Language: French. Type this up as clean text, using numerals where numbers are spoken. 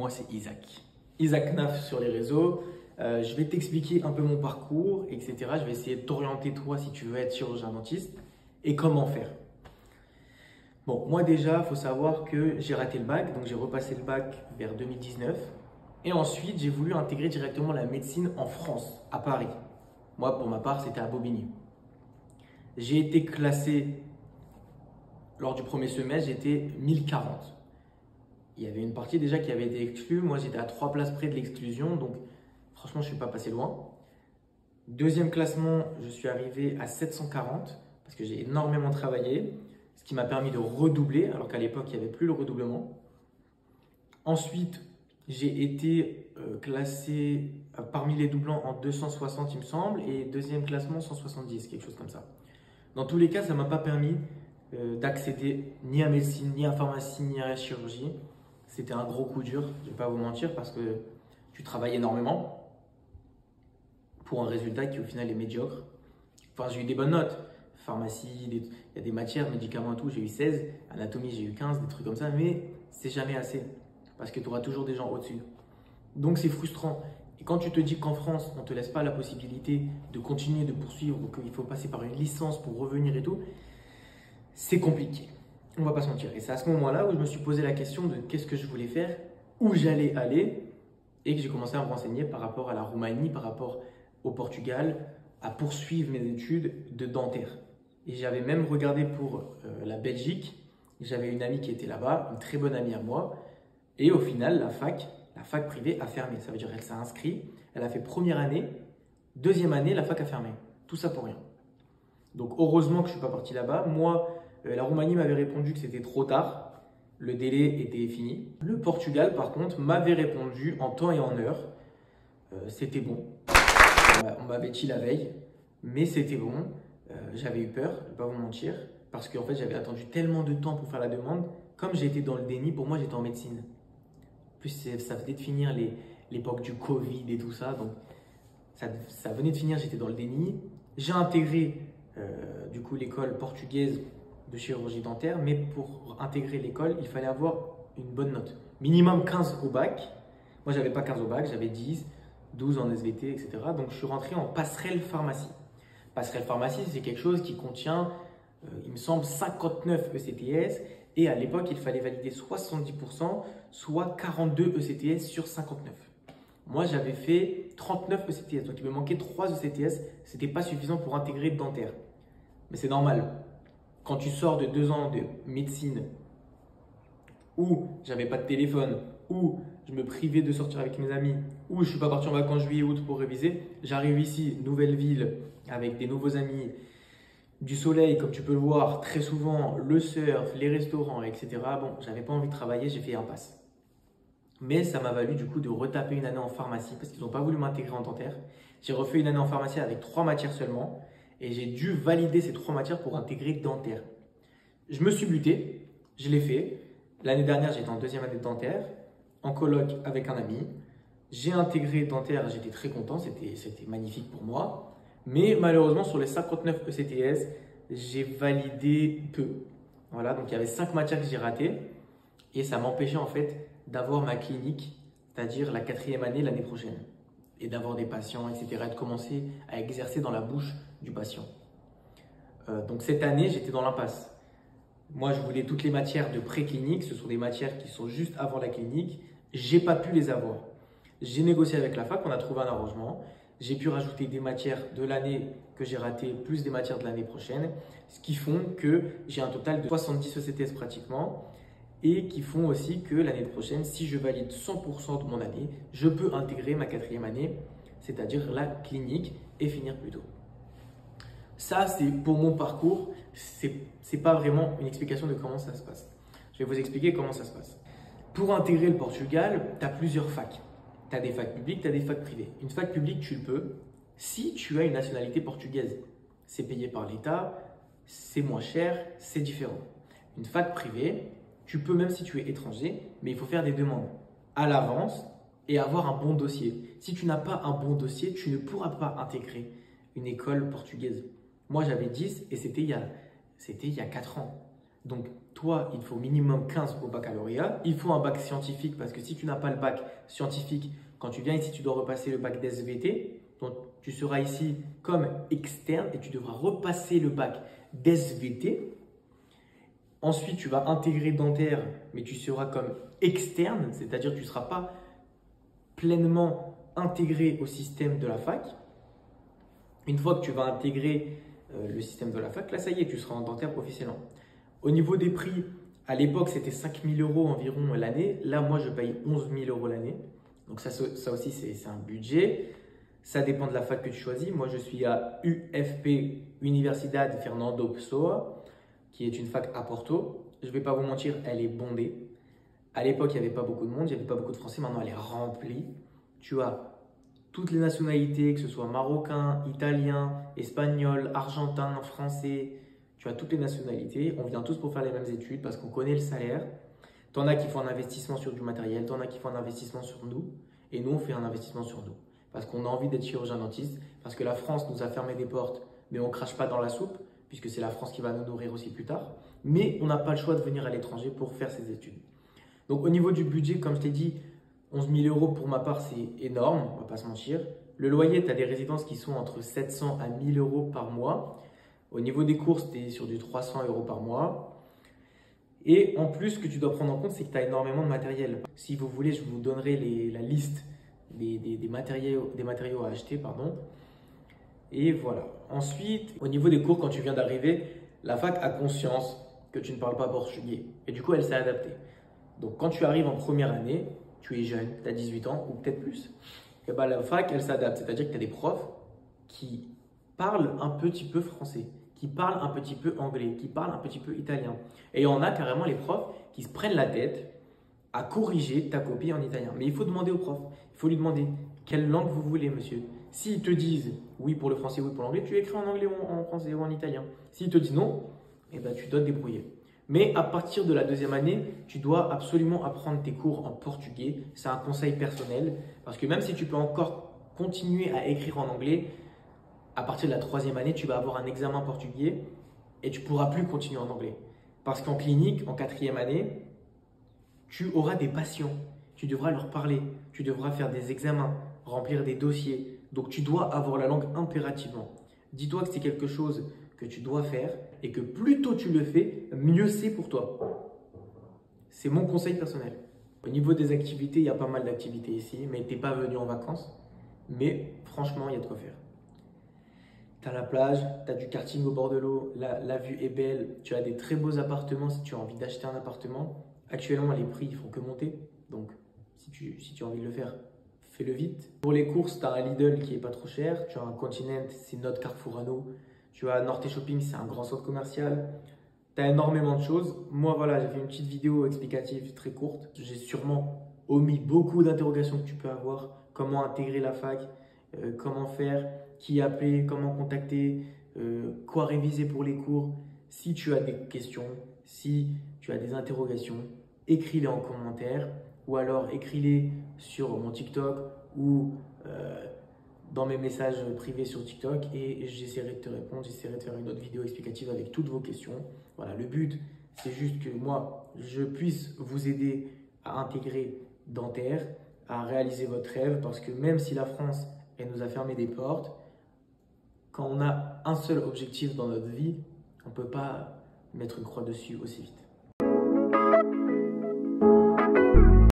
moi c'est Isaac. Isaac Naf sur les réseaux. Je vais t'expliquer un peu mon parcours, etc. Je vais essayer de t'orienter toi si tu veux être chirurgien dentiste et comment faire. Bon, moi déjà, il faut savoir que j'ai raté le bac, donc j'ai repassé le bac vers 2019. Et ensuite, j'ai voulu intégrer directement la médecine en France, à Paris. Moi, pour ma part, c'était à Bobigny. J'ai été classé, lors du premier semestre, j'étais 1040. Il y avait une partie déjà qui avait été exclue. Moi, j'étais à 3 places près de l'exclusion, donc franchement, je ne suis pas passé loin. Deuxième classement, je suis arrivé à 740 parce que j'ai énormément travaillé, ce qui m'a permis de redoubler, alors qu'à l'époque, il n'y avait plus le redoublement. Ensuite, j'ai été classé parmi les doublants en 260, il me semble, et deuxième classement 170, quelque chose comme ça. Dans tous les cas, ça ne m'a pas permis d'accéder ni à médecine, ni à pharmacie, ni à la chirurgie. C'était un gros coup dur, je ne vais pas vous mentir, parce que tu travailles énormément pour un résultat qui au final est médiocre. Enfin, j'ai eu des bonnes notes. Pharmacie, il y a des matières, médicaments et tout, j'ai eu 16. Anatomie, j'ai eu 15, des trucs comme ça, mais c'est jamais assez. Parce que tu auras toujours des gens au-dessus. Donc c'est frustrant. Et quand tu te dis qu'en France, on ne te laisse pas la possibilité de continuer, de poursuivre, ou qu'il faut passer par une licence pour revenir et tout, c'est compliqué. On ne va pas se mentir. Et c'est à ce moment-là où je me suis posé la question de qu'est-ce que je voulais faire, où j'allais aller, et que j'ai commencé à me renseigner par rapport à la Roumanie, par rapport au Portugal, à poursuivre mes études de dentaire. Et j'avais même regardé pour la Belgique. J'avais une amie qui était là-bas, une très bonne amie à moi. Et au final, la fac privée a fermé. Ça veut dire qu'elle s'est inscrite, elle a fait première année, deuxième année, la fac a fermé. Tout ça pour rien. Donc heureusement que je ne suis pas parti là-bas. Moi, la Roumanie m'avait répondu que c'était trop tard. Le délai était fini. Le Portugal, par contre, m'avait répondu en temps et en heure. C'était bon. On m'avait dit la veille, mais c'était bon. J'avais eu peur, je ne vais pas vous mentir, parce qu'en fait, j'avais attendu tellement de temps pour faire la demande. Comme j'étais dans le déni, pour moi, j'étais en médecine. En plus, ça venait de finir l'époque du Covid et tout ça. Donc, ça venait de finir, j'étais dans le déni. J'ai intégré du coup l'école portugaise de chirurgie dentaire, mais pour intégrer l'école, il fallait avoir une bonne note. Minimum 15 au bac. Moi, j'avais pas 15 au bac, j'avais 10, 12 en SVT, etc. Donc, je suis rentré en passerelle pharmacie. Passerelle pharmacie, c'est quelque chose qui contient, il me semble, 59 ECTS. Et à l'époque, il fallait valider 70%, soit 42 ECTS sur 59. Moi, j'avais fait 39 ECTS, donc il me manquait 3 ECTS. Ce n'était pas suffisant pour intégrer le dentaire. Mais c'est normal. Quand tu sors de 2 ans de médecine, où j'avais pas de téléphone, où je me privais de sortir avec mes amis, où je ne suis pas parti en vacances juillet-août pour réviser, j'arrive ici, nouvelle ville, avec des nouveaux amis, du soleil, comme tu peux le voir, très souvent, le surf, les restaurants, etc. Bon, j'avais pas envie de travailler, j'ai fait impasse. Mais ça m'a valu du coup de retaper une année en pharmacie parce qu'ils n'ont pas voulu m'intégrer en dentaire. J'ai refait une année en pharmacie avec 3 matières seulement et j'ai dû valider ces 3 matières pour intégrer dentaire. Je me suis buté, je l'ai fait. L'année dernière, j'étais en 2e année de dentaire, en coloc avec un ami. J'ai intégré dentaire, j'étais très content, c'était magnifique pour moi. Mais malheureusement, sur les 59 ECTS, j'ai validé peu. Voilà, donc il y avait 5 matières que j'ai ratées et ça m'empêchait en fait d'avoir ma clinique, c'est-à-dire la 4e année l'année prochaine, et d'avoir des patients, etc., et de commencer à exercer dans la bouche du patient. Donc cette année, j'étais dans l'impasse. Moi, je voulais toutes les matières de pré-clinique, ce sont des matières qui sont juste avant la clinique. J'ai pas pu les avoir. J'ai négocié avec la fac, on a trouvé un arrangement. J'ai pu rajouter des matières de l'année que j'ai ratées, plus des matières de l'année prochaine, ce qui font que j'ai un total de 70 ECTS pratiquement et qui font aussi que l'année prochaine, si je valide 100% de mon année, je peux intégrer ma 4e année, c'est-à-dire la clinique et finir plus tôt. Ça, c'est pour mon parcours, c'est pas vraiment une explication de comment ça se passe. Je vais vous expliquer comment ça se passe. Pour intégrer le Portugal, tu as plusieurs facs. Tu as des facs publiques, tu as des facs privées. Une fac publique, tu le peux si tu as une nationalité portugaise. C'est payé par l'État, c'est moins cher, c'est différent. Une fac privée, tu peux même si tu es étranger, mais il faut faire des demandes à l'avance et avoir un bon dossier. Si tu n'as pas un bon dossier, tu ne pourras pas intégrer une école portugaise. Moi, j'avais 10 et c'était il y a 4 ans. Donc, toi, il faut minimum 15 au baccalauréat. Il faut un bac scientifique parce que si tu n'as pas le bac scientifique, quand tu viens ici, tu dois repasser le bac d'SVT. Donc, tu seras ici comme externe et tu devras repasser le bac d'SVT. Ensuite, tu vas intégrer dentaire, mais tu seras comme externe, c'est-à-dire que tu ne seras pas pleinement intégré au système de la fac. Une fois que tu vas intégrer le système de la fac, là, ça y est, tu seras en dentaire officiellement. Au niveau des prix, à l'époque, c'était 5 000 € environ l'année. Là, moi, je paye 11 000 € l'année. Donc, ça aussi, c'est un budget. Ça dépend de la fac que tu choisis. Moi, je suis à UFP, Universidad Fernando Pessoa, qui est une fac à Porto. Je ne vais pas vous mentir, elle est bondée. À l'époque, il n'y avait pas beaucoup de monde, il n'y avait pas beaucoup de Français. Maintenant, elle est remplie. Tu as toutes les nationalités, que ce soit marocain, italien, espagnol, argentin, français. Tu as toutes les nationalités. On vient tous pour faire les mêmes études parce qu'on connaît le salaire. T'en as qui font un investissement sur du matériel, t'en as qui font un investissement sur nous. Et nous, on fait un investissement sur nous. Parce qu'on a envie d'être chirurgien dentiste, parce que la France nous a fermé des portes, mais on ne crache pas dans la soupe, puisque c'est la France qui va nous nourrir aussi plus tard. Mais on n'a pas le choix de venir à l'étranger pour faire ses études. Donc au niveau du budget, comme je t'ai dit, 11 000 € pour ma part, c'est énorme, on ne va pas se mentir. Le loyer, tu as des résidences qui sont entre 700 à 1 000 € par mois. Au niveau des courses, tu es sur du 300 € par mois. Et en plus, ce que tu dois prendre en compte, c'est que tu as énormément de matériel. Si vous voulez, je vous donnerai la liste des matériaux à acheter. Pardon. Et voilà. Ensuite, au niveau des cours, quand tu viens d'arriver, la fac a conscience que tu ne parles pas portugais. Et du coup, elle s'est adaptée. Donc, quand tu arrives en première année, tu es jeune, tu as 18 ans ou peut-être plus, et ben, la fac, elle s'adapte. C'est-à-dire que tu as des profs qui parlent un petit peu français, qui parlent un petit peu anglais, qui parlent un petit peu italien. Et on a carrément les profs qui se prennent la tête à corriger ta copie en italien. Mais il faut demander au prof, il faut lui demander quelle langue vous voulez, monsieur. S'ils te disent oui pour le français, oui pour l'anglais, tu écris en anglais ou en français ou en italien. S'ils te disent non, eh ben, tu dois te débrouiller. Mais à partir de la deuxième année, tu dois absolument apprendre tes cours en portugais. C'est un conseil personnel parce que même si tu peux encore continuer à écrire en anglais, à partir de la troisième année, tu vas avoir un examen portugais et tu ne pourras plus continuer en anglais. Parce qu'en clinique, en quatrième année, tu auras des patients. Tu devras leur parler, tu devras faire des examens, remplir des dossiers. Donc, tu dois avoir la langue impérativement. Dis-toi que c'est quelque chose que tu dois faire et que plus tôt tu le fais, mieux c'est pour toi. C'est mon conseil personnel. Au niveau des activités, il y a pas mal d'activités ici, mais tu n'es pas venu en vacances. Mais franchement, il y a de quoi faire. Tu as la plage, tu as du karting au bord de l'eau, la vue est belle, tu as des très beaux appartements si tu as envie d'acheter un appartement. Actuellement, les prix ne font que monter, donc si tu as envie de le faire, fais-le vite. Pour les courses, tu as un Lidl qui n'est pas trop cher, tu as un Continent, c'est notre Carrefour à nous. Tu as Norte Shopping, c'est un grand centre commercial. Tu as énormément de choses. Moi, voilà, j'ai fait une petite vidéo explicative très courte. J'ai sûrement omis beaucoup d'interrogations que tu peux avoir. Comment intégrer la fac, comment faire, qui appeler, comment contacter, quoi réviser pour les cours. Si tu as des questions, si tu as des interrogations, écris-les en commentaire ou alors écris-les sur mon TikTok ou dans mes messages privés sur TikTok et j'essaierai de te répondre, j'essaierai de faire une autre vidéo explicative avec toutes vos questions. Voilà, le but, c'est juste que moi, je puisse vous aider à intégrer dentaire, à réaliser votre rêve parce que même si la France, elle nous a fermé des portes, quand on a un seul objectif dans notre vie, on ne peut pas mettre une croix dessus aussi vite.